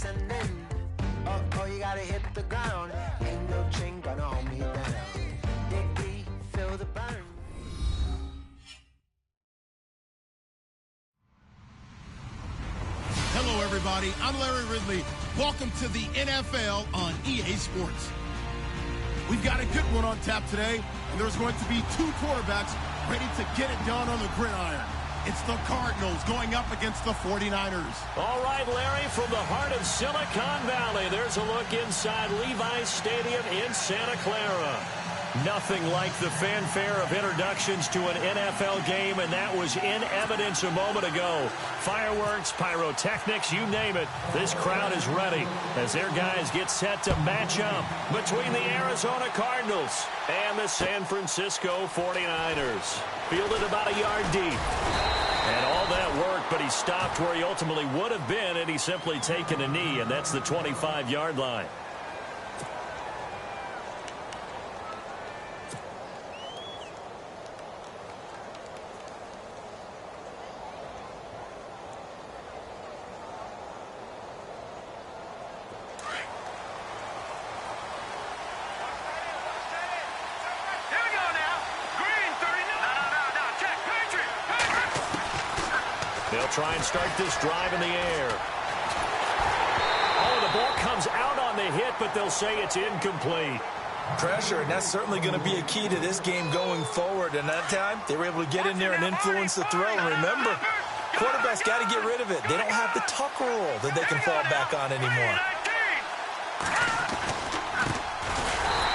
descending. Oh, you gotta hit the ground. Ain't no chain gonna hold me down. Dig, feel the burn. Hello, everybody. I'm Larry Ridley. Welcome to the NFL on EA Sports. We've got a good one on tap today, and there's going to be two quarterbacks ready to get it done on the gridiron. It's the Cardinals going up against the 49ers. All right, Larry, from the heart of Silicon Valley, there's a look inside Levi's Stadium in Santa Clara. Nothing like the fanfare of introductions to an NFL game, and that was in evidence a moment ago. Fireworks, pyrotechnics, you name it. This crowd is ready as their guys get set to match up between the Arizona Cardinals and the San Francisco 49ers. Fielded about a yard deep. And all that worked, but he stopped where he ultimately would have been, and he's simply taken a knee, and that's the 25-yard line. They'll try and start this drive in the air. Oh, the ball comes out on the hit, but they'll say it's incomplete. Pressure, and that's certainly going to be a key to this game going forward. And that time, they were able to get in there and influence the throw. And remember, quarterbacks got to get rid of it. They don't have the tuck roll that they can fall back on anymore.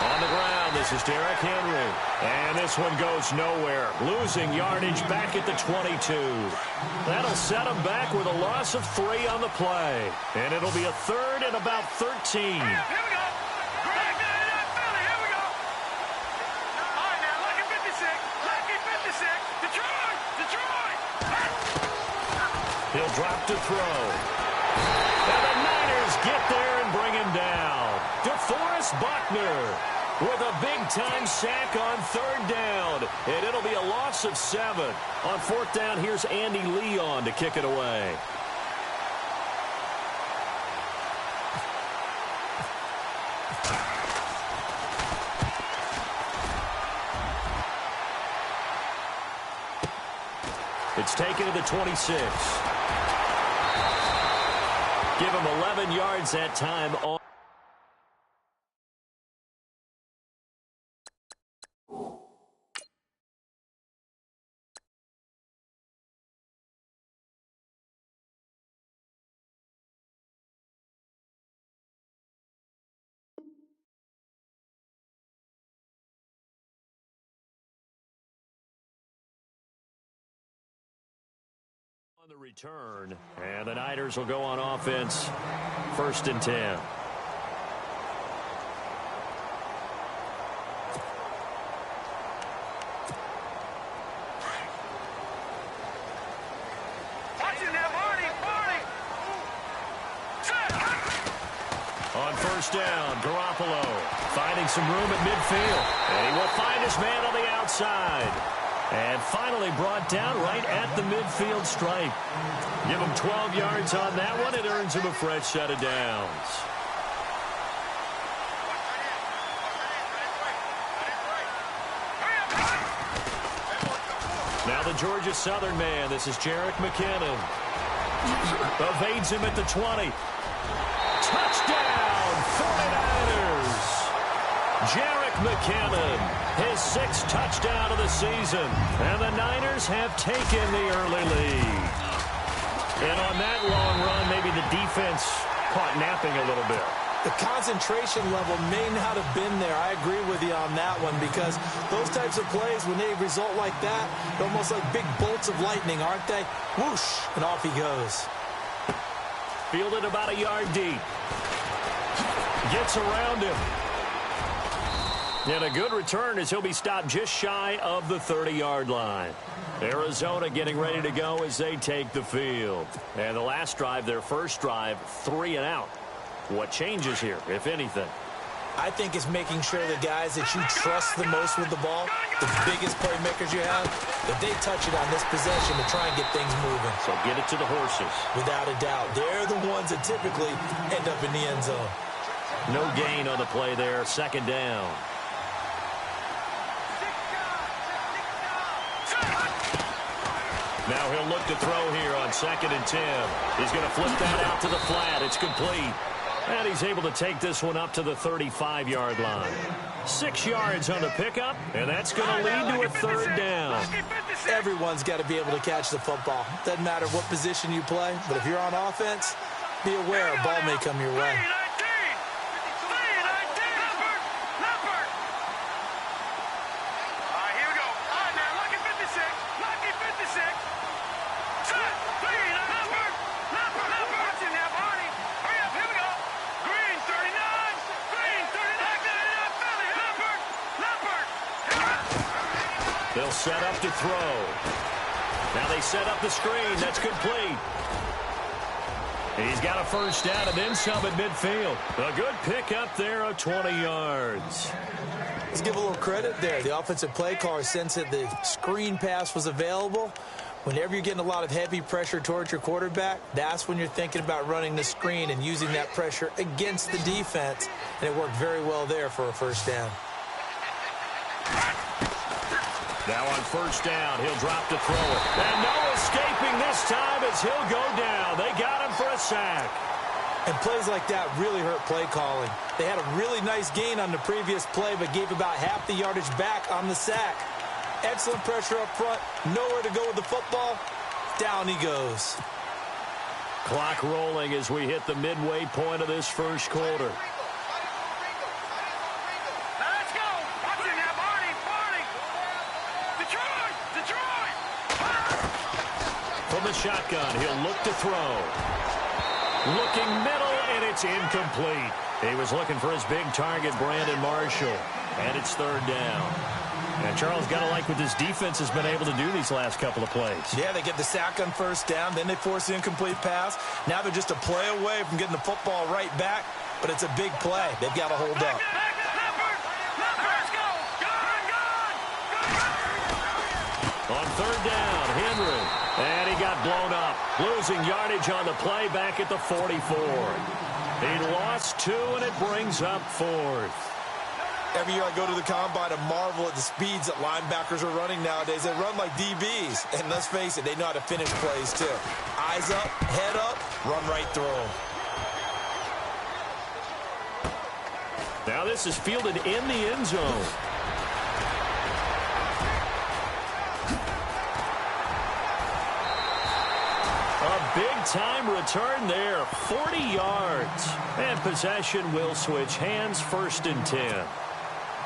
On the ground, this is Derrick Henry. And this one goes nowhere. Losing yardage back at the 22. That'll set him back with a loss of 3 on the play. And it'll be a third and about 13. Here we go. Here we go. All right, now, lucky 56. Lucky 56. Detroit. He'll drop to throw. And the Niners get there and bring him down. DeForest Buckner with a big-time sack on third down. And it'll be a loss of 7. On fourth down, here's Andy Leon to kick it away. It's taken to the 26. Give him 11 yards that time on. On the return, and the Niners will go on offense. 1st and 10. On 1st down, Garoppolo finding some room at midfield, and he will find his man on the outside. And finally brought down right at the midfield stripe. Give him 12 yards on that one. It earns him a fresh set of downs. Now the Georgia Southern man. This is Jerick McKinnon. Evades him at the 20. Touchdown, 49ers. Jerick McKinnon, his 6th touchdown of the season. And the Niners have taken the early lead. And on that long run, maybe the defense caught napping a little bit. The concentration level may not have been there. I agree with you on that one, because those types of plays, when they result like that, they're almost like big bolts of lightning, aren't they? Whoosh, and off he goes. Fielded about a yard deep. Gets around him. And a good return as he'll be stopped just shy of the 30-yard line. Arizona getting ready to go as they take the field. And the last drive, their first drive, 3 and out. What changes here, if anything? I think it's making sure the guys that you trust the most with the ball, the biggest playmakers you have, that they touch it on this possession to try and get things moving. So get it to the horses. Without a doubt. They're the ones that typically end up in the end zone. No gain on the play there. Second down. Now he'll look to throw here on 2nd and 10. He's going to flip that out to the flat. It's complete. And he's able to take this one up to the 35-yard line. 6 yards on the pickup, and that's going to lead to a third down. Everyone's got to be able to catch the football. Doesn't matter what position you play, but if you're on offense, be aware a ball may come your way. They'll set up to throw. Now they set up the screen. That's complete. He's got a first down and then some at midfield. A good pickup there of 20 yards. Let's give a little credit there. The offensive play caller sensed that the screen pass was available. Whenever you're getting a lot of heavy pressure towards your quarterback, that's when you're thinking about running the screen and using that pressure against the defense. And it worked very well there for a first down. Now on first down, he'll drop to throw it. And no escaping this time as he'll go down. They got him for a sack. And plays like that really hurt play calling. They had a really nice gain on the previous play, but gave about half the yardage back on the sack. Excellent pressure up front. Nowhere to go with the football. Down he goes. Clock rolling as we hit the midway point of this first quarter. From the shotgun, he'll look to throw. Looking middle, and it's incomplete. He was looking for his big target, Brandon Marshall. And it's third down. And Charles, got to like what this defense has been able to do these last couple of plays. Yeah, they get the sack on first down, then they force the incomplete pass. Now they're just a play away from getting the football right back, but it's a big play. They've got to hold up. On third down, Henry. And he got blown up. Losing yardage on the play back at the 44. He lost 2, and it brings up 4th. Every year I go to the combine and marvel at the speeds that linebackers are running nowadays. They run like DBs. And let's face it, they know how to finish plays too. Eyes up, head up, run right through them. Now this is fielded in the end zone. A big-time return there, 40 yards. And possession will switch hands, 1st and 10.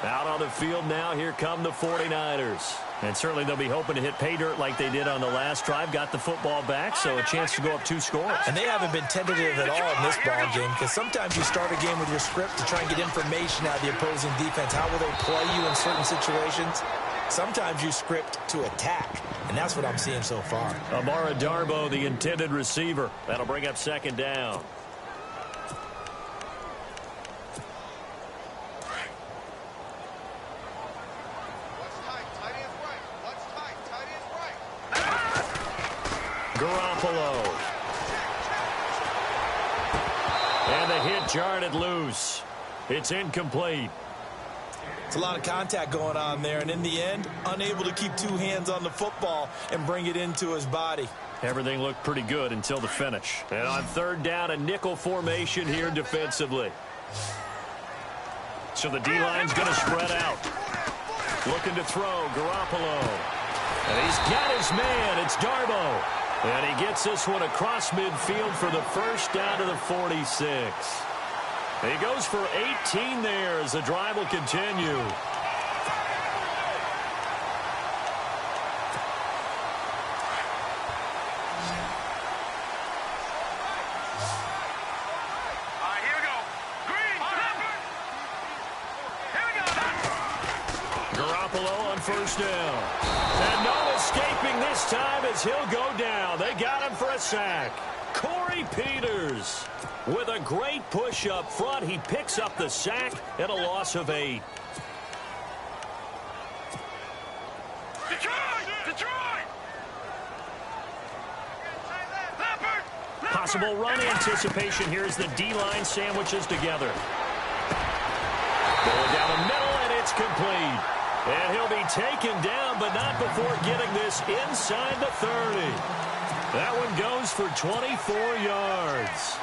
Out on the field now, here come the 49ers. And certainly they'll be hoping to hit pay dirt like they did on the last drive. Got the football back, so a chance to go up 2 scores. And they haven't been tentative at all in this ball game, because sometimes you start a game with your script to try and get information out of the opposing defense. How will they play you in certain situations? Sometimes you script to attack, and that's what I'm seeing so far. Amara Darbo, the intended receiver. That'll bring up 2nd down. Garoppolo. And the hit jarred it loose. It's incomplete. It's a lot of contact going on there, and in the end, unable to keep 2 hands on the football and bring it into his body. Everything looked pretty good until the finish. And on third down, a nickel formation here defensively. So the D-line's going to spread out. Looking to throw, Garoppolo. And he's got his man. It's Darbo. And he gets this one across midfield for the first down to the 46. He goes for 18 there as the drive will continue. Garoppolo on first down. And no escaping this time as he'll go down. They got him for a sack. Corey Peters. With a great push up front, he picks up the sack and a loss of 8. Possible run anticipation here as the D-line sandwiches together. Going down the middle, and it's complete. And he'll be taken down, but not before getting this inside the 30. That one goes for 24 yards.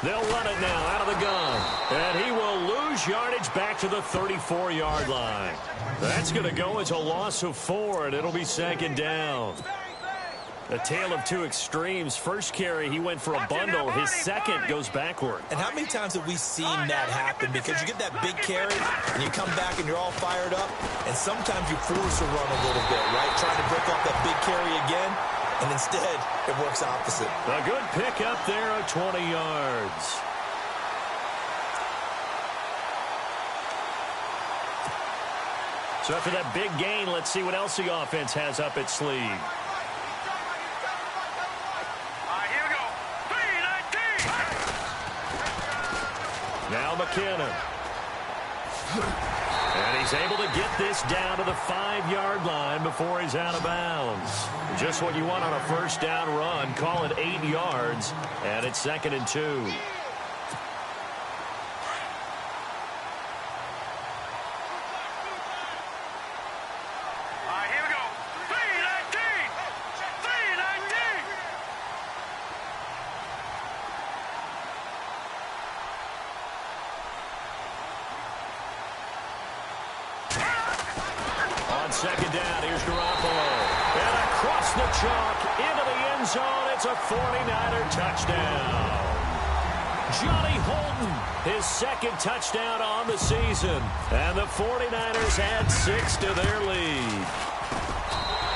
They'll run it now out of the gun. And he will lose yardage back to the 34-yard line. That's going to go as a loss of 4, and it'll be second down. A tale of two extremes. First carry, he went for a bundle. His second goes backward. And how many times have we seen that happen? Because you get that big carry, and you come back and you're all fired up, and sometimes you force a run a little bit, right? Trying to break off that big carry again. And instead, it works opposite. A good pick up there of 20 yards. So after that big gain, let's see what else the offense has up its sleeve. Here we go. 3-19. Now McKinnon. And he's able to get this down to the 5-yard line before he's out of bounds. Just what you want on a first down run. Call it 8 yards, and it's 2nd and 2. Here we go. 3-19. 3-19. On second down, here's Garoppolo. And across the chalk, into the end zone, it's a 49er touchdown. Johnny Holton, his second touchdown on the season. And the 49ers add 6 to their lead.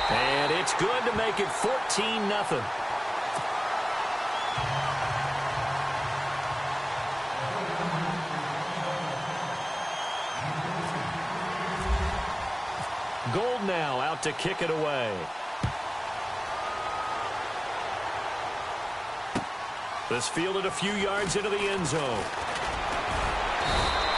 And it's good to make it 14-0. Gold now out to kick it away. This fielded a few yards into the end zone.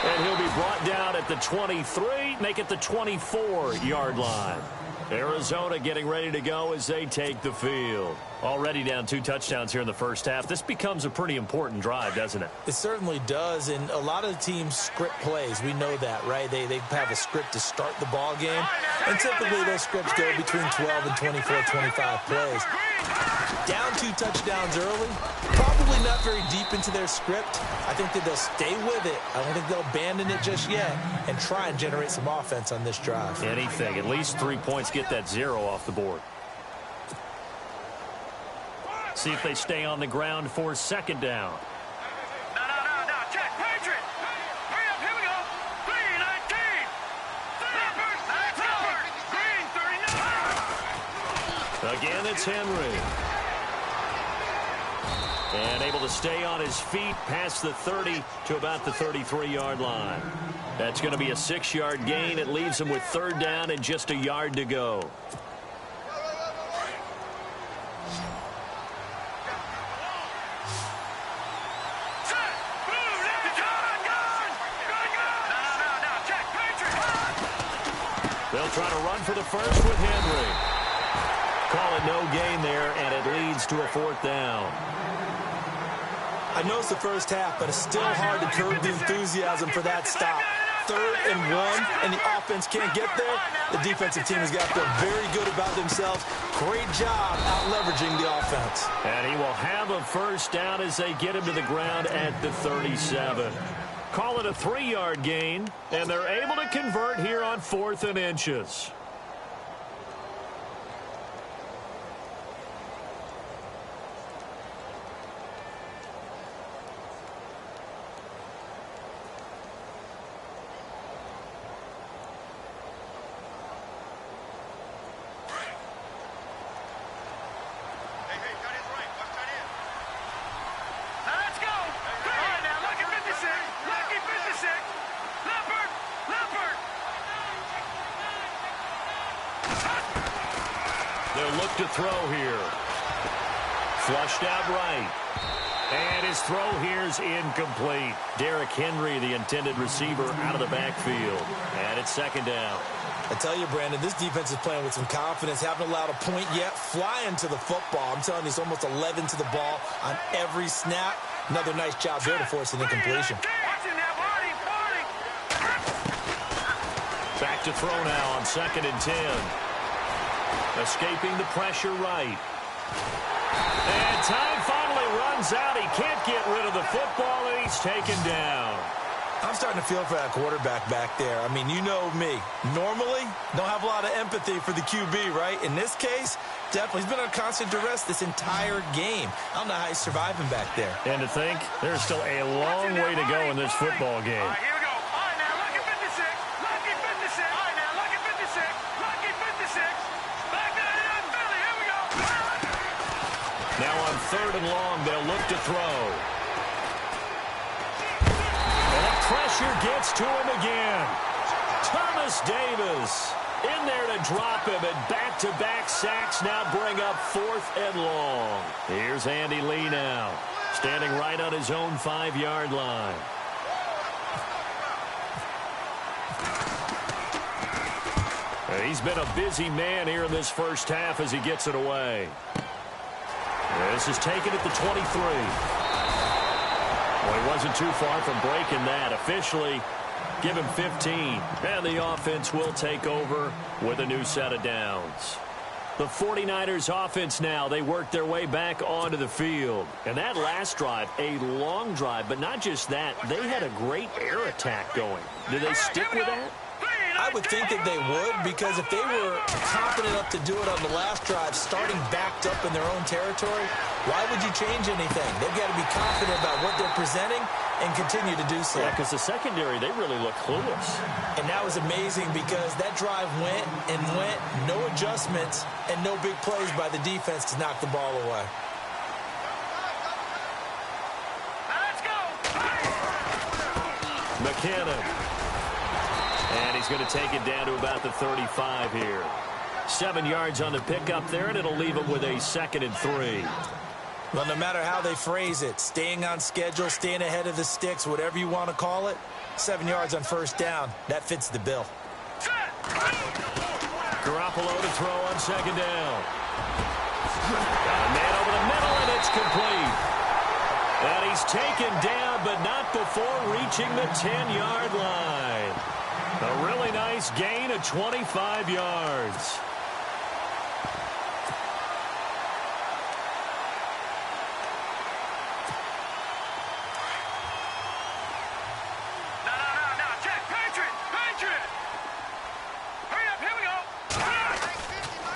And he'll be brought down at the 23, make it the 24-yard line. Arizona getting ready to go as they take the field. Already down 2 touchdowns here in the first half. This becomes a pretty important drive, doesn't it? It certainly does, and a lot of teams script plays. We know that, right? They have a script to start the ball game, and typically those scripts go between 12 and 24, 25 plays. Down 2 touchdowns early, probably not very deep into their script. I think that they'll stay with it. I don't think they'll abandon it just yet and try and generate some offense on this drive. Anything. At least 3 points, get that 0 off the board. See if they stay on the ground for second down. No. Check. Patriot. Hurry up. Here we go. 3-19. Green 39. Again, it's Henry. And able to stay on his feet past the 30 to about the 33-yard line. That's going to be a 6-yard gain. It leaves him with 3rd down and just a yard to go. They'll try to run for the first with Henry. Call it no gain there, and it leads to a 4th down. I know it's the first half, but it's still hard to curb the enthusiasm for that stop. 3rd and 1, and the offense can't get there. The defensive team has got to feel very good about themselves. Great job out leveraging the offense. And he will have a first down as they get him to the ground at the 37. Call it a 3-yard gain, and they're able to convert here on 4th and inches. Let's go. All right, now look at They'll look to throw here. Flushed out right. And his throw here's incomplete. Derrick Henry, the intended receiver, out of the backfield. And it's second down. I tell you, Brandon, this defense is playing with some confidence. Haven't allowed a point yet. Flying to the football. I'm telling you, it's almost 11 to the ball on every snap. Another nice job there to force an incompletion. Back to throw now on 2nd and 10. Escaping the pressure right. And time finally runs out. He can't get rid of the football, and he's taken down. I'm starting to feel for that quarterback back there. I mean, you know me. Normally, don't have a lot of empathy for the QB, right? In this case, definitely. He's been on constant duress this entire game. I don't know how he's surviving back there. And to think, there's still a long way to go in this football game. All right, here we go. All right, now, lucky 56. Lucky 56. All right, now, lucky 56. Lucky 56. Back down in Philly. Here we go. Now on 3rd and long, they'll look to throw. Pressure gets to him again. Thomas Davis in there to drop him, and back-to-back sacks now bring up 4th and long. Here's Andy Lee now, standing right on his own 5-yard line. He's been a busy man here in this first half as he gets it away. This is taken at the 23. Well, he wasn't too far from breaking that. Officially, give him 15. And the offense will take over with a new set of downs. The 49ers offense now, they work their way back onto the field. And that last drive, a long drive, but not just that, they had a great air attack going. Did they stick with that? I would think that they would, because if they were confident enough to do it on the last drive, starting backed up in their own territory, why would you change anything? They've got to be confident about what they're presenting and continue to do so. Yeah, because the secondary, they really look clueless. And that was amazing because that drive went and went, no adjustments, and no big plays by the defense to knock the ball away. Let's go. McKinnon. And he's going to take it down to about the 35 here. 7 yards on the pickup there, and it'll leave him with a 2nd and 3. Well, no matter how they phrase it, staying on schedule, staying ahead of the sticks, whatever you want to call it, 7 yards on 1st down, that fits the bill. Garoppolo to throw on 2nd down. Got a man over the middle, and it's complete. And he's taken down, but not before reaching the 10-yard line. A really nice gain of 25 yards. No. Check. Patriot. Hurry up. Here we go.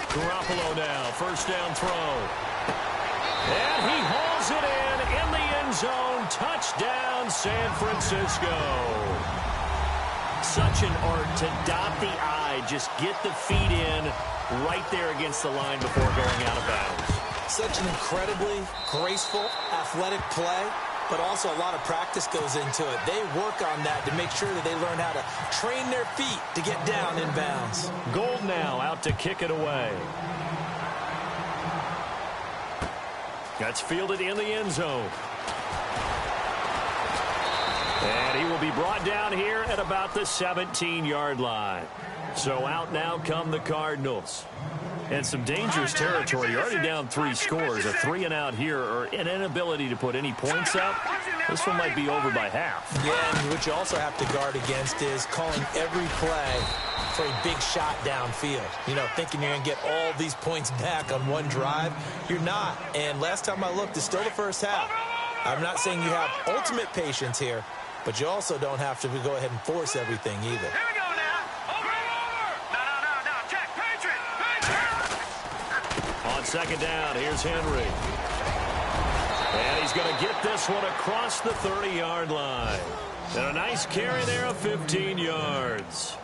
Garoppolo now, 1st down throw. And he hauls it in the end zone. Touchdown, San Francisco. Such an art to dot the I, just get the feet in right there against the line before going out of bounds. Such an incredibly graceful, athletic play, but also a lot of practice goes into it. They work on that to make sure that they learn how to train their feet to get down in bounds. Gold now out to kick it away. That's fielded in the end zone. And he will be brought down here at about the 17-yard line. So out now come the Cardinals. And some dangerous territory. You're already down 3 scores. A 3-and-out here, or an inability to put any points up. This one might be over by half. Yeah, and what you also have to guard against is calling every play for a big shot downfield. You know, thinking you're going to get all these points back on one drive. You're not. And last time I looked, it's still the first half. I'm not saying you have ultimate patience here, but you also don't have to go ahead and force everything either. Here we go now. Over. No. Check. Patriot. On 2nd down, here's Henry. And he's going to get this one across the 30-yard line. And a nice carry there of 15 yards.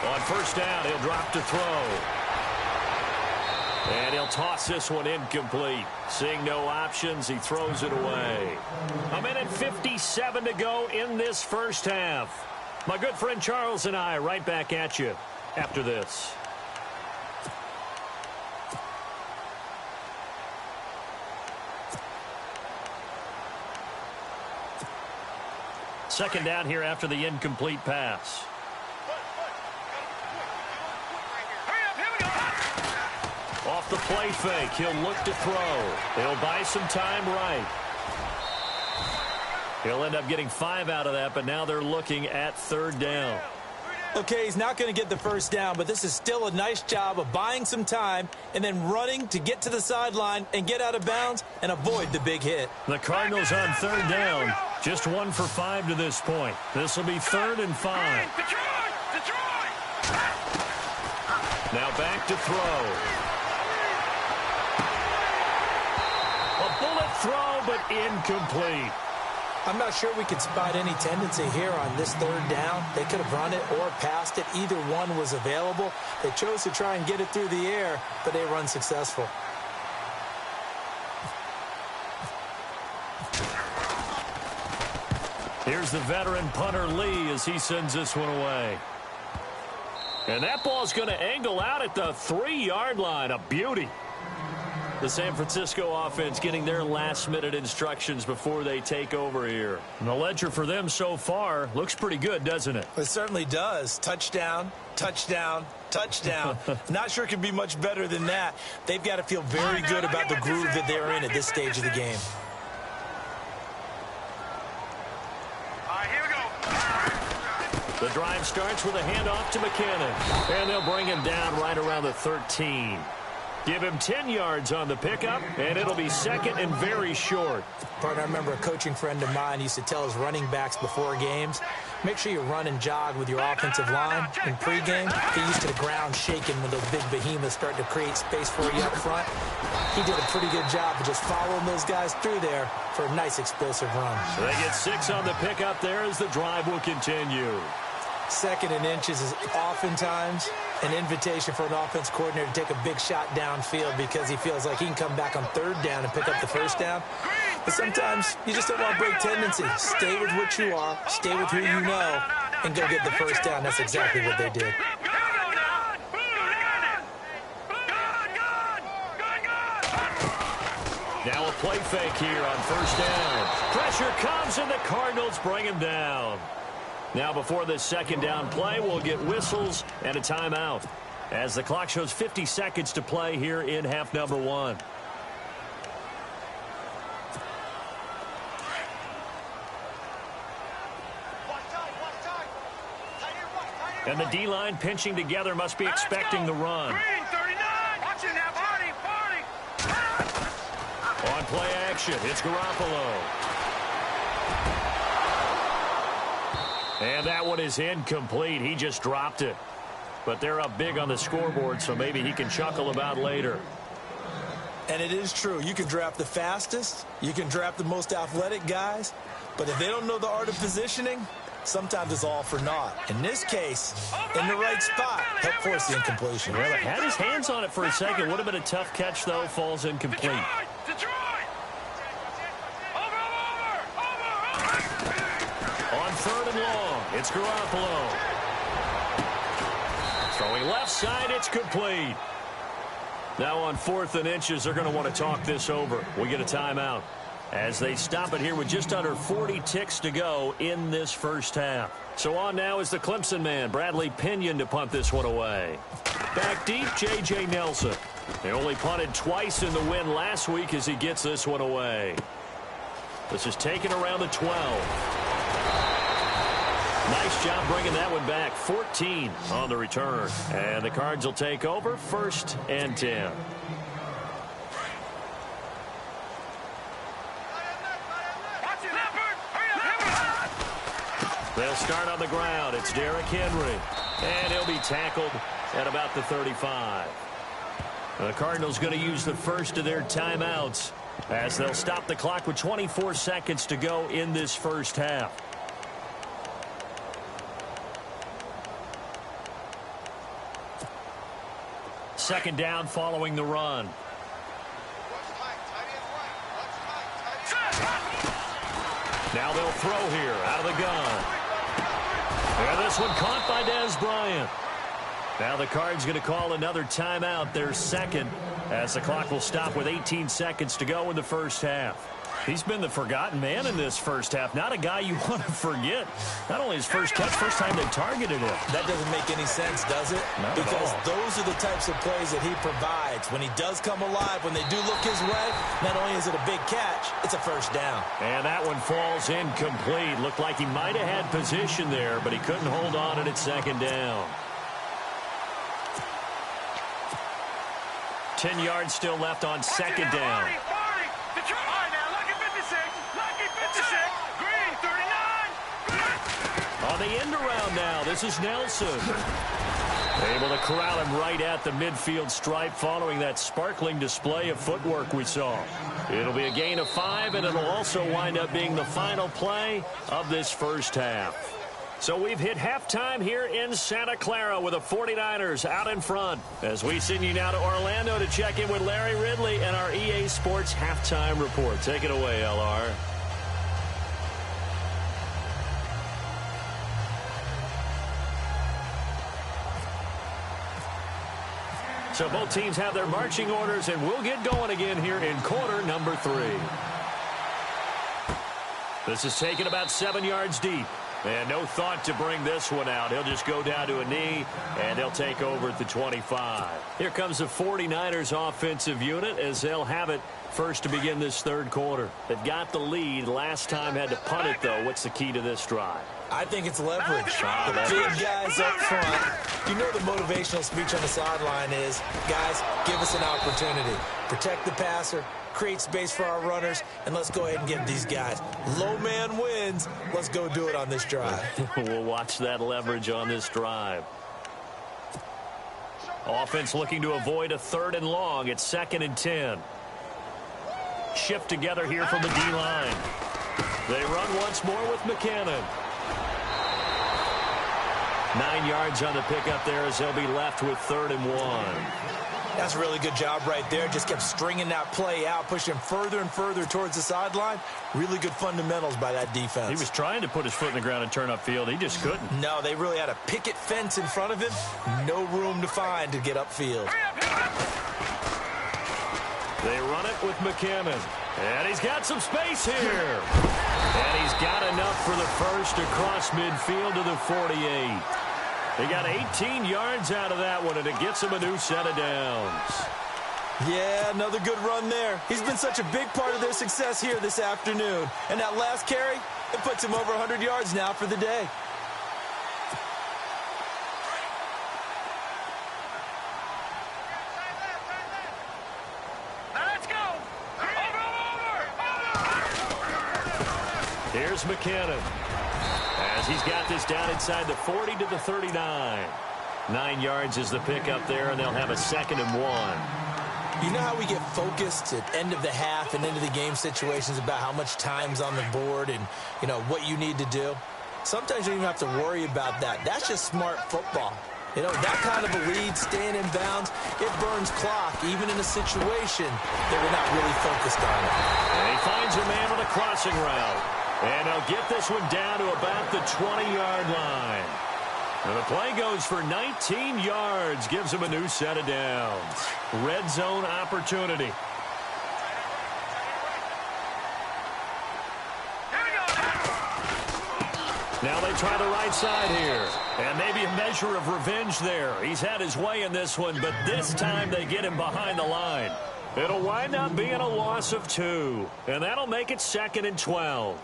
On 1st down, he'll drop to throw. And he'll toss this one incomplete. Seeing no options, he throws it away. 1:57 to go in this first half. My good friend Charles and I right back at you after this. Second down here after the incomplete pass. Off the play fake, he'll look to throw. He'll buy some time right. He'll end up getting 5 out of that, but now they're looking at third down. Okay, he's not going to get the first down, but this is still a nice job of buying some time and then running to get to the sideline and get out of bounds and avoid the big hit. The Cardinals on third down, just 1 for 5 to this point. This will be 3rd and 5. Now back to throw. A bullet throw, but incomplete. I'm not sure we could spot any tendency here on this third down. They could have run it or passed it. Either one was available. They chose to try and get it through the air, but they were unsuccessful. Here's the veteran punter Lee as he sends this one away. And that ball's going to angle out at the 3-yard line. A beauty. The San Francisco offense getting their last-minute instructions before they take over here. And the ledger for them so far looks pretty good, doesn't it? It certainly does. Touchdown, touchdown, touchdown. Not sure it could be much better than that. They've got to feel very good about the groove that they're in at this stage of the game. Here we go. The drive starts with a handoff to McKinnon. And they'll bring him down right around the 13. Give him 10 yards on the pickup, and it'll be second and very short. Partner, I remember a coaching friend of mine used to tell his running backs before games, make sure you run and jog with your offensive line in pregame. Get used to the ground shaking when those big behemoths start to create space for you up front. He did a pretty good job of just following those guys through there for a nice explosive run. So they get 6 on the pickup there as the drive will continue. 2nd and inches is oftentimes an invitation for an offense coordinator to take a big shot downfield because he feels like he can come back on 3rd down and pick up the 1st down. But sometimes you just don't want to break tendency. Stay with what you are, stay with who you know, and go get the 1st down. That's exactly what they did. Now a play fake here on 1st down. Pressure comes, and the Cardinals bring him down. Now before this 2nd down play, we'll get whistles and a timeout as the clock shows 50 seconds to play here in half number 1. And the D-line pinching together must be expecting the run. On play action, it's Garoppolo. And that one is incomplete. He just dropped it. But they're up big on the scoreboard, so maybe he can chuckle about later. And it is true. You can draft the fastest. You can draft the most athletic guys. But if they don't know the art of positioning, sometimes it's all for naught. In this case, in the right spot, help force the incompletion. Well, he had his hands on it for a second. Would have been a tough catch, though. Falls incomplete. On 3rd and long, it's Garoppolo. Throwing left side, it's complete. Now on 4th and inches, they're going to want to talk this over. We get a timeout as they stop it here with just under 40 ticks to go in this first half. So on now is the Clemson man, Bradley Pinion, to punt this one away. Back deep, J.J. Nelson. They only punted twice in the win last week as he gets this one away. This is taken around the 12. Nice job bringing that one back. 14 on the return. And the Cards will take over 1st and 10. They'll start on the ground. It's Derrick Henry. And he'll be tackled at about the 35. The Cardinals going to use the first of their timeouts as they'll stop the clock with 24 seconds to go in this first half. second down following the run. Now they'll throw here out of the gun. And this one caught by Dez Bryant. Now the Cards going to call another timeout, their second, as the clock will stop with 18 seconds to go in the first half. He's been the forgotten man in this first half. Not a guy you want to forget. Not only his first catch, first time they targeted him. That doesn't make any sense, does it? Not because at all. those are the types of plays that he provides. When he does come alive, when they do look his way, not only is it a big catch, it's a first down. And that one falls incomplete. Looked like he might have had position there, but he couldn't hold on at second down. 10 yards still left on second down. On the end around now, this is Nelson. Able to corral him right at the midfield stripe following that sparkling display of footwork we saw. It'll be a gain of 5, and it'll also wind up being the final play of this first half. So we've hit halftime here in Santa Clara with the 49ers out in front. As we send you now to Orlando to check in with Larry Ridley and our EA Sports Halftime Report. Take it away, LR. So both teams have their marching orders, and we'll get going again here in quarter number 3. This is taken about 7 yards deep. And no thought to bring this one out. He'll just go down to a knee, and they'll take over at the 25. Here comes the 49ers offensive unit as they'll have it first to begin this third quarter. They've got the lead. Last time had to punt it, though. What's the key to this drive? I think it's leverage. The big guys up front. You know the motivational speech on the sideline is, guys, give us an opportunity. Protect the passer, create space for our runners, and let's go ahead and give these guys. Low man wins. Let's go do it on this drive. We'll watch that leverage on this drive. Offense looking to avoid a 3rd and long. It's 2nd and 10. Shift together here from the D-line. They run once more with McKinnon. 9 yards on the pickup there as they'll be left with 3rd and 1. That's a really good job right there. Just kept stringing that play out, pushing further and further towards the sideline. Really good fundamentals by that defense. He was trying to put his foot in the ground and turn upfield. He just couldn't. No, they really had a picket fence in front of him. No room to find to get upfield. They run it with McKinnon. And he's got some space here. And he's got enough for the first across midfield to the 48. They got 18 yards out of that one, and it gets him a new set of downs. Yeah, another good run there. He's been such a big part of their success here this afternoon. And that last carry, it puts him over 100 yards now for the day. Here's McKinnon. As he's got this down inside the 40 to the 39. 9 yards is the pickup there, and they'll have a 2nd and 1. You know how we get focused at end of the half and into the game situations about how much time's on the board and, you know, what you need to do? Sometimes you don't even have to worry about that. That's just smart football. You know, that kind of a lead, staying in bounds, it burns clock, even in a situation that we're not really focused on it. And he finds a man on a crossing route. And they'll get this one down to about the 20-yard line. And the play goes for 19 yards, gives him a new set of downs. Red zone opportunity. Now they try the right side here. And maybe a measure of revenge there. He's had his way in this one, but this time they get him behind the line. It'll wind up being a loss of 2. And that'll make it 2nd and 12.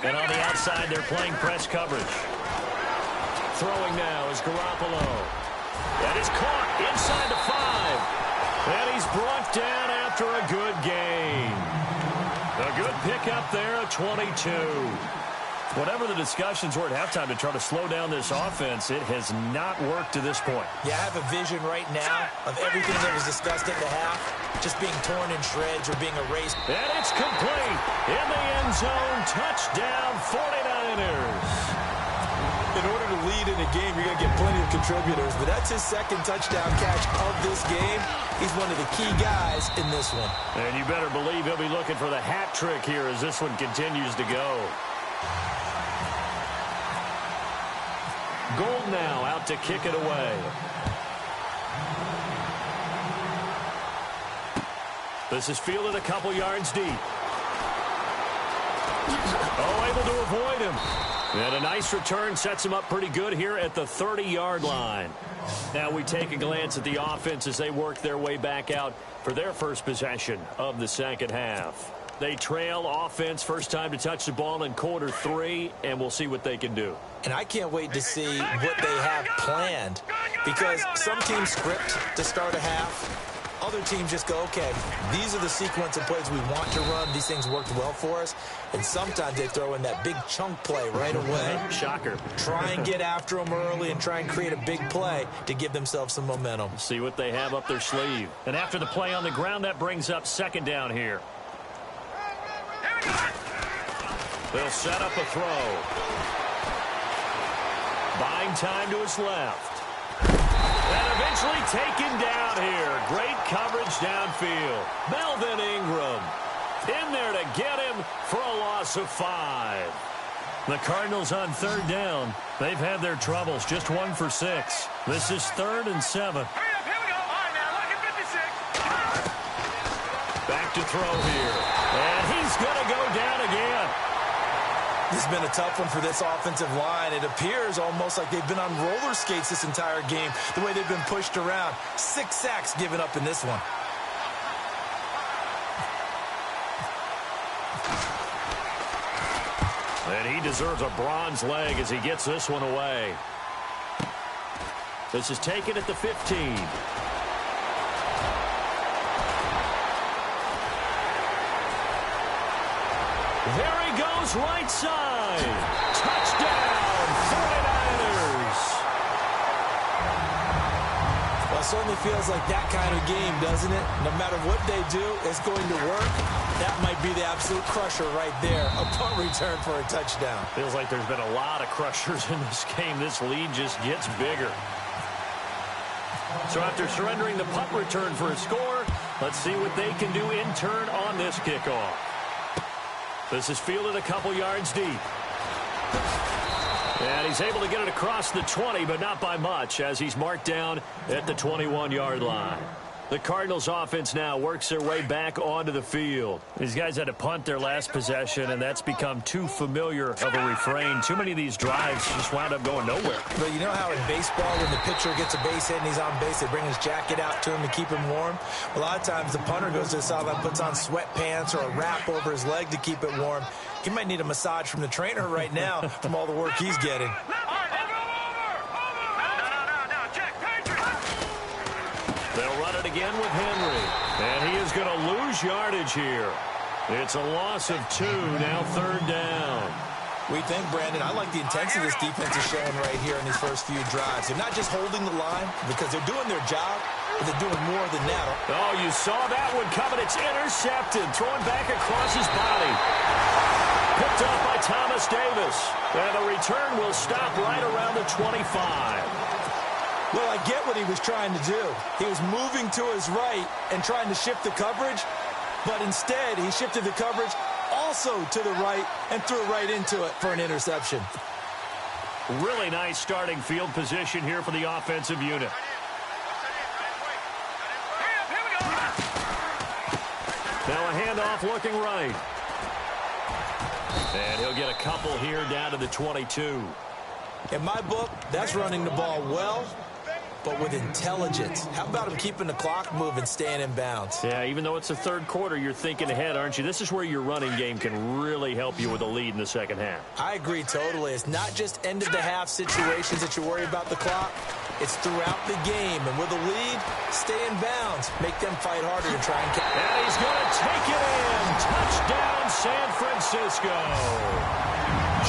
And on the outside, they're playing press coverage. Throwing now is Garoppolo. That is caught inside the 5. And he's brought down after a good gain. A good pickup there, a 22. Whatever the discussions were at halftime to try to slow down this offense, it has not worked to this point. Yeah, I have a vision right now of everything that was discussed at the half just being torn in shreds or being erased. And it's complete. In the end zone, touchdown 49ers. In order to lead in a game, you're going to get plenty of contributors, but that's his second touchdown catch of this game. He's one of the key guys in this one. And you better believe he'll be looking for the hat trick here as this one continues to go. Gold now out to kick it away. This is fielded a couple yards deep. Oh, able to avoid him. And a nice return sets him up pretty good here at the 30-yard line. Now we take a glance at the offense as they work their way back out for their first possession of the second half. They trail offense, first time to touch the ball in quarter 3, and we'll see what they can do. And I can't wait to see what they have planned, because some teams script to start a half. Other teams just go, okay, these are the sequence of plays we want to run. These things worked well for us. And sometimes they throw in that big chunk play right away. Shocker. Try and get after them early and try and create a big play to give themselves some momentum. See what they have up their sleeve. And after the play on the ground, that brings up second down here. They'll set up a throw. Buying time to his left. And eventually taken down here. Great coverage downfield. Melvin Ingram in there to get him for a loss of 5. The Cardinals on third down. They've had their troubles. Just 1 for 6. This is 3rd and 7. Back to throw here. And he's going to go down again. This has been a tough one for this offensive line. It appears almost like they've been on roller skates this entire game, the way they've been pushed around. 6 sacks given up in this one. And he deserves a bronze leg as he gets this one away. This is taken at the 15. There he goes, right side. Touchdown, 49ers. Well, it certainly feels like that kind of game, doesn't it? No matter what they do, it's going to work. That might be the absolute crusher right there. A punt return for a touchdown. Feels like there's been a lot of crushers in this game. This lead just gets bigger. So after surrendering the punt return for a score, let's see what they can do in turn on this kickoff. This is fielded a couple yards deep. And he's able to get it across the 20, but not by much, as he's marked down at the 21-yard line. The Cardinals offense now works their way back onto the field. These guys had to punt their last possession, and that's become too familiar of a refrain. Too many of these drives just wound up going nowhere. But you know how in baseball, when the pitcher gets a base hit and he's on base, they bring his jacket out to him to keep him warm? A lot of times the punter goes to the sideline, puts on sweatpants or a wrap over his leg to keep it warm. He might need a massage from the trainer right now from all the work he's getting. They'll run it again with Henry. And he is going to lose yardage here. It's a loss of 2, now 3rd down. We think, Brandon, I like the intensity this defense is showing right here in these first few drives. They're not just holding the line because they're doing their job, but they're doing more than that. Oh, you saw that one coming. It's intercepted. Thrown back across his body. Picked up by Thomas Davis. And the return will stop right around the 25. Well, I get what he was trying to do. He was moving to his right and trying to shift the coverage, but instead he shifted the coverage also to the right and threw right into it for an interception. Really nice starting field position here for the offensive unit. Now a handoff looking right. And he'll get a couple here down to the 22. In my book, that's running the ball well, but with intelligence. How about him keeping the clock moving, staying in bounds? Yeah, even though it's the 3rd quarter, you're thinking ahead, aren't you? This is where your running game can really help you with a lead in the second half. I agree totally. It's not just end-of-the-half situations that you worry about the clock. It's throughout the game. And with a lead, stay in bounds. Make them fight harder to try and catch. And he's going to take it in. Touchdown, San Francisco.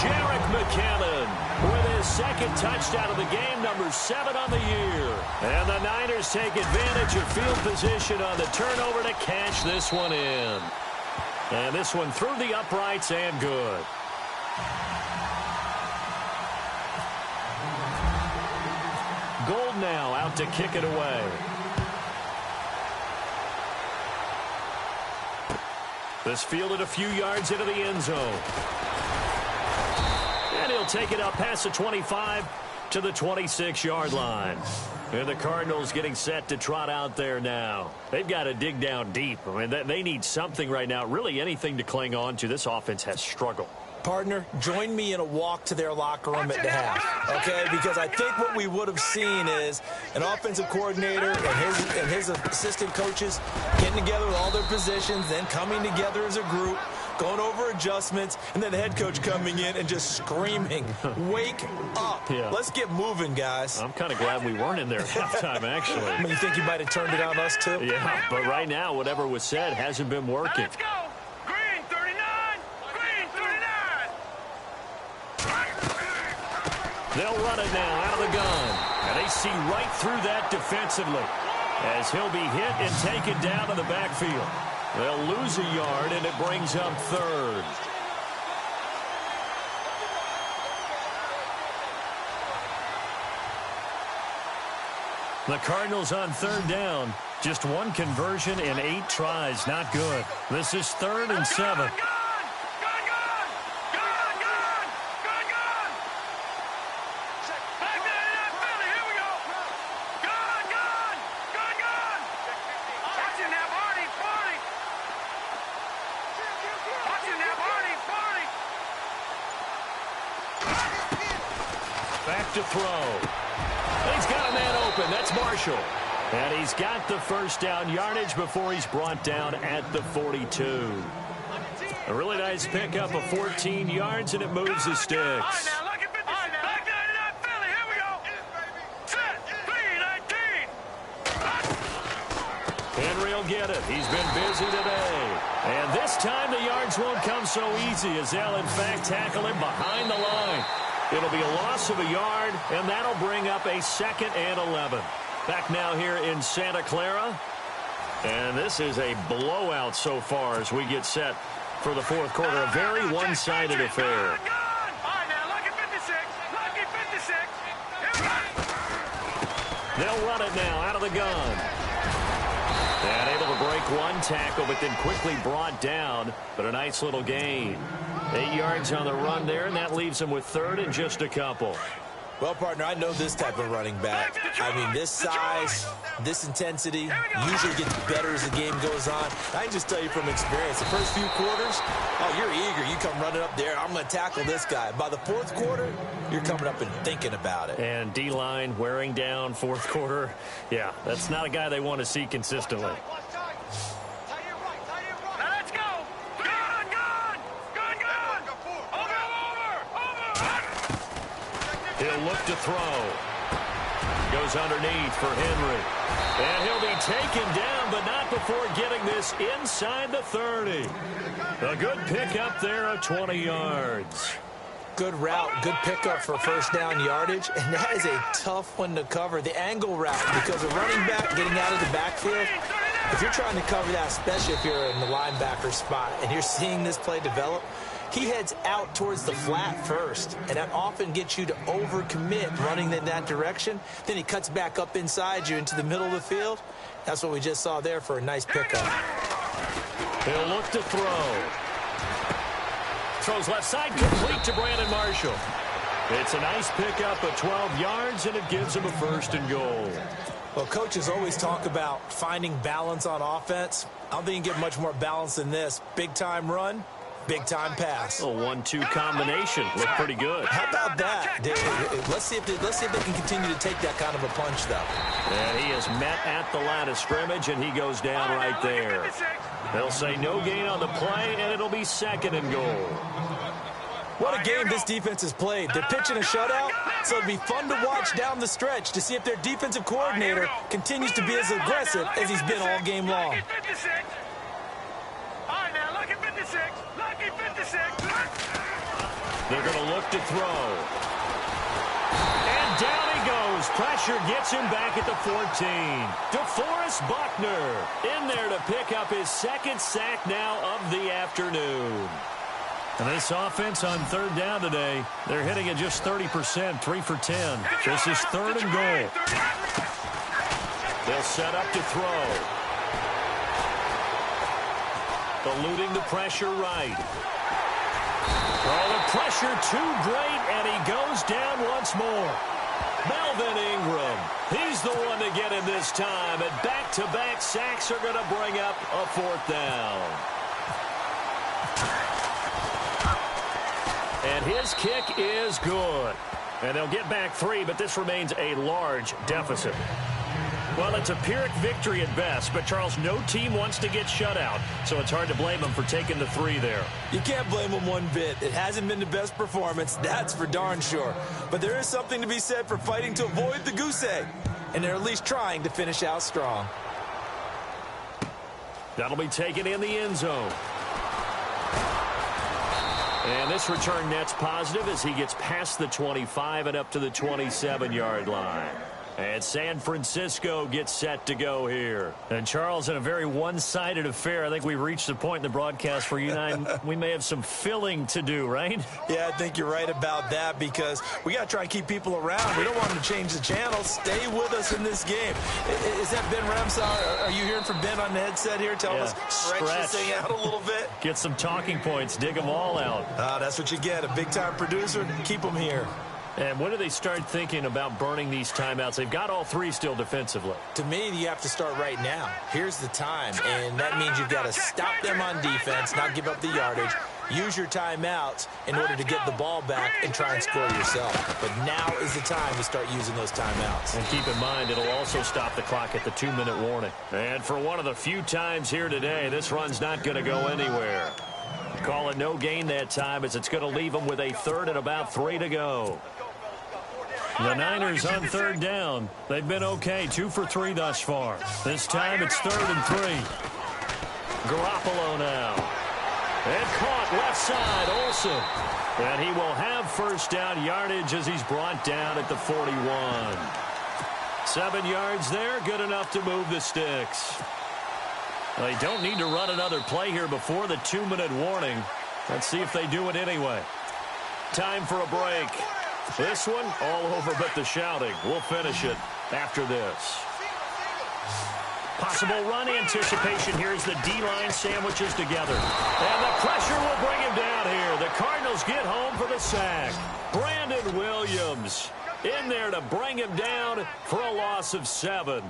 Jerick McKinnon with his second touchdown of the game, number 7 on the year. And the Niners take advantage of field position on the turnover to cash this one in. And this one through the uprights and good. Gold now out to kick it away. This fielded a few yards into the end zone. And he'll take it up past the 25 to the 26-yard line. And the Cardinals getting set to trot out there now. They've got to dig down deep. I mean, they need something right now, really anything to cling on to. This offense has struggled. Partner, join me in a walk to their locker room at the half, okay? Because I think what we would have seen is an offensive coordinator and his assistant coaches getting together with all their positions, then coming together as a group, going over adjustments, and then the head coach coming in and just screaming, wake up. Yeah. Let's get moving, guys. I'm kind of glad we weren't in there at halftime, actually. I mean, you think you might have turned it on us, too? Yeah, but right now, whatever was said hasn't been working. Let's go. Green 39. Green 39. They'll run it now out of the gun. And they see right through that defensively as he'll be hit and taken down to the backfield. They'll lose a yard, and it brings up 3rd. The Cardinals on 3rd down. Just one conversion in 8 tries. Not good. This is 3rd and 7. Back to throw. And he's got a man open. That's Marshall. And he's got the first down yardage before he's brought down at the 42. A really nice pickup of 14 yards, and it moves the sticks. Henry will get it. He's been busy today. And this time the yards won't come so easy as they'll, in fact, tackle him behind the line. It'll be a loss of a yard, and that'll bring up a 2nd and 11. Back now here in Santa Clara. And this is a blowout so far as we get set for the 4th quarter. A very one-sided affair. They'll run it now out of the gun. And able to break one tackle, but then quickly brought down. But a nice little gain. 8 yards on the run there, and that leaves him with 3rd and just a couple. Well, partner, I know this type of running back. I mean, this size, this intensity usually gets better as the game goes on. I can just tell you from experience, the first few quarters, oh, you're eager. You come running up there, I'm going to tackle this guy. By the 4th quarter, you're coming up and thinking about it. And D-line wearing down 4th quarter. Yeah, that's not a guy they want to see consistently. He'll look to throw. Goes underneath for Henry. And he'll be taken down, but not before getting this inside the 30. A good pickup there of 20 yards. Good route, good pickup for first down yardage, and that is a tough one to cover. The angle route, because a running back getting out of the backfield, if you're trying to cover that, especially if you're in the linebacker spot, and you're seeing this play develop, he heads out towards the flat first, and that often gets you to overcommit running in that direction. Then he cuts back up inside you into the middle of the field. That's what we just saw there for a nice pickup. He'll look to throw. Throws left side, complete to Brandon Marshall. It's a nice pickup of 12 yards, and it gives him a 1st and goal. Well, coaches always talk about finding balance on offense. I don't think you can get much more balance than this. Big-time run, big-time pass. A 1-2 combination. Looked pretty good. How about that? Let's see if they can continue to take that kind of a punch, though. And he is met at the line of scrimmage, and he goes down right there. They'll say no gain on the play, and it'll be 2nd and goal. What a game this defense has played. They're pitching a shutout, so it'll be fun to watch down the stretch to see if their defensive coordinator continues to be as aggressive as he's been all game long. All right, now look at 56. 56. Lucky 56. They're going to look to throw. And down he goes. Pressure gets him back at the 14. DeForest Buckner in there to pick up his second sack now of the afternoon. And this offense on third down today, they're hitting at just 30%, 3 for 10. This is third and goal. They'll set up to throw. Eluding the pressure right. Oh, the pressure too great, and he goes down once more. Melvin Ingram, he's the one to get him this time, and back-to-back sacks are going to bring up a fourth down. And his kick is good. And they'll get back 3, but this remains a large deficit. Well, it's a Pyrrhic victory at best, but, Charles, no team wants to get shut out, so it's hard to blame them for taking the 3 there. You can't blame them one bit. It hasn't been the best performance, that's for darn sure. But there is something to be said for fighting to avoid the goose egg, and they're at least trying to finish out strong. That'll be taken in the end zone. And this return net's positive as he gets past the 25 and up to the 27-yard line. And San Francisco gets set to go here. And, Charles, in a very one-sided affair, I think we've reached the point in the broadcast where you and I, we may have some filling to do, right? Yeah, I think you're right about that because we got to try and keep people around. We don't want them to change the channel. Stay with us in this game. Is that Ben Ramsar? Are you hearing from Ben on the headset here? Tell us, stretch this thing out a little bit. Get some talking points. Dig them all out. That's what you get. A big-time producer. Keep them here. And when do they start thinking about burning these timeouts? They've got all 3 still defensively. To me, you have to start right now. Here's the time, and that means you've got to stop them on defense, not give up the yardage, use your timeouts in order to get the ball back and try and score yourself. But now is the time to start using those timeouts. And keep in mind, it'll also stop the clock at the 2-minute warning. And for one of the few times here today, this run's not going to go anywhere. Call it no gain that time as it's going to leave them with a 3rd and about 3 to go. The Niners on third down. They've been okay, 2 for 3 thus far. This time it's 3rd and 3. Garoppolo now. And caught left side, Olsen. And he will have first down yardage as he's brought down at the 41. 7 yards there, good enough to move the sticks. They don't need to run another play here before the 2-minute warning. Let's see if they do it anyway. Time for a break. This one, all over but the shouting. We'll finish it after this. Possible run anticipation. Here's the D-line sandwiches together. And the pressure will bring him down here. The Cardinals get home for the sack. Brandon Williams in there to bring him down for a loss of 7.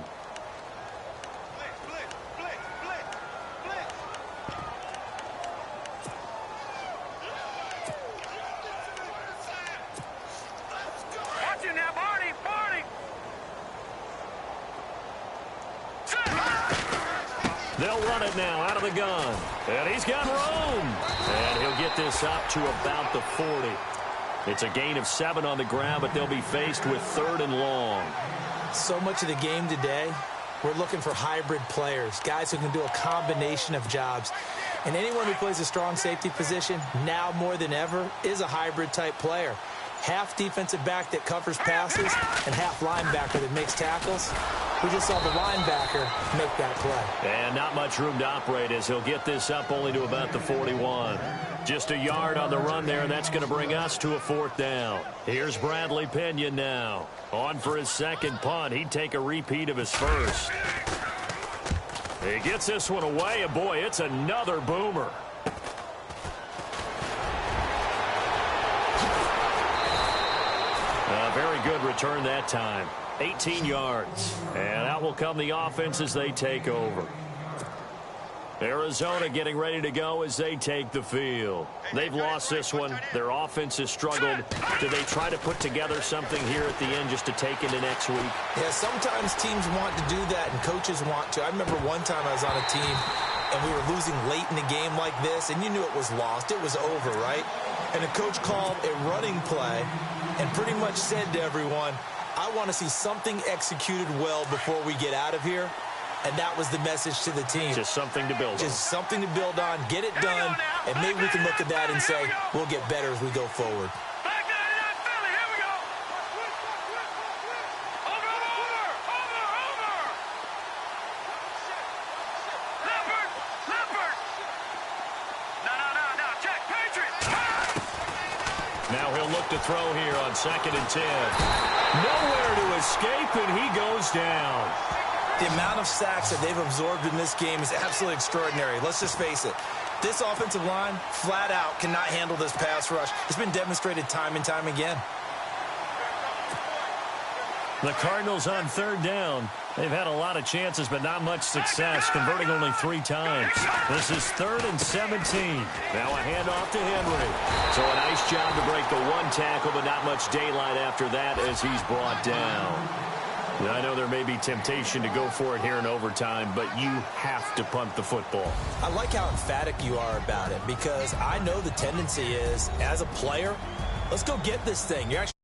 They'll run it now out of the gun. And he's got room. And he'll get this up to about the 40. It's a gain of 7 on the ground, but they'll be faced with 3rd and long. So much of the game today, we're looking for hybrid players, guys who can do a combination of jobs. And anyone who plays a strong safety position, now more than ever, is a hybrid type player. Half defensive back that covers passes and half linebacker that makes tackles. We just saw the linebacker make that play. And not much room to operate as he'll get this up only to about the 41. Just a yard on the run there, and that's going to bring us to a 4th down. Here's Bradley Pinion now. On for his second punt. He'd take a repeat of his first. He gets this one away, and boy, it's another boomer. A very good return that time. 18 yards. And out will come the offense as they take over. Arizona getting ready to go as they take the field. They've lost this one. Their offense has struggled. Do they try to put together something here at the end just to take into next week? Yeah, sometimes teams want to do that and coaches want to. I remember one time I was on a team and we were losing late in the game like this, and you knew it was lost. It was over, right? And the coach called a running play and pretty much said to everyone, I want to see something executed well before we get out of here. And that was the message to the team. Just something to build on. Just something to build on. Get it done. And maybe we can look at that and say, we'll get better as we go forward. Back 99 Philly, here we go. Over. Leopard. No, check, Patriots. Now he'll look to throw here on 2nd and 10. Nowhere to escape, and he goes down. The amount of sacks that they've absorbed in this game is absolutely extraordinary. Let's just face it. This offensive line, flat out, cannot handle this pass rush. It's been demonstrated time and time again. The Cardinals on 3rd down. They've had a lot of chances, but not much success, converting only 3 times. This is 3rd and 17. Now a handoff to Henry. So a nice job to break the 1 tackle, but not much daylight after that as he's brought down. Now, I know there may be temptation to go for it here in overtime, but you have to punt the football. I like how emphatic you are about it because I know the tendency is, as a player, let's go get this thing. You're actually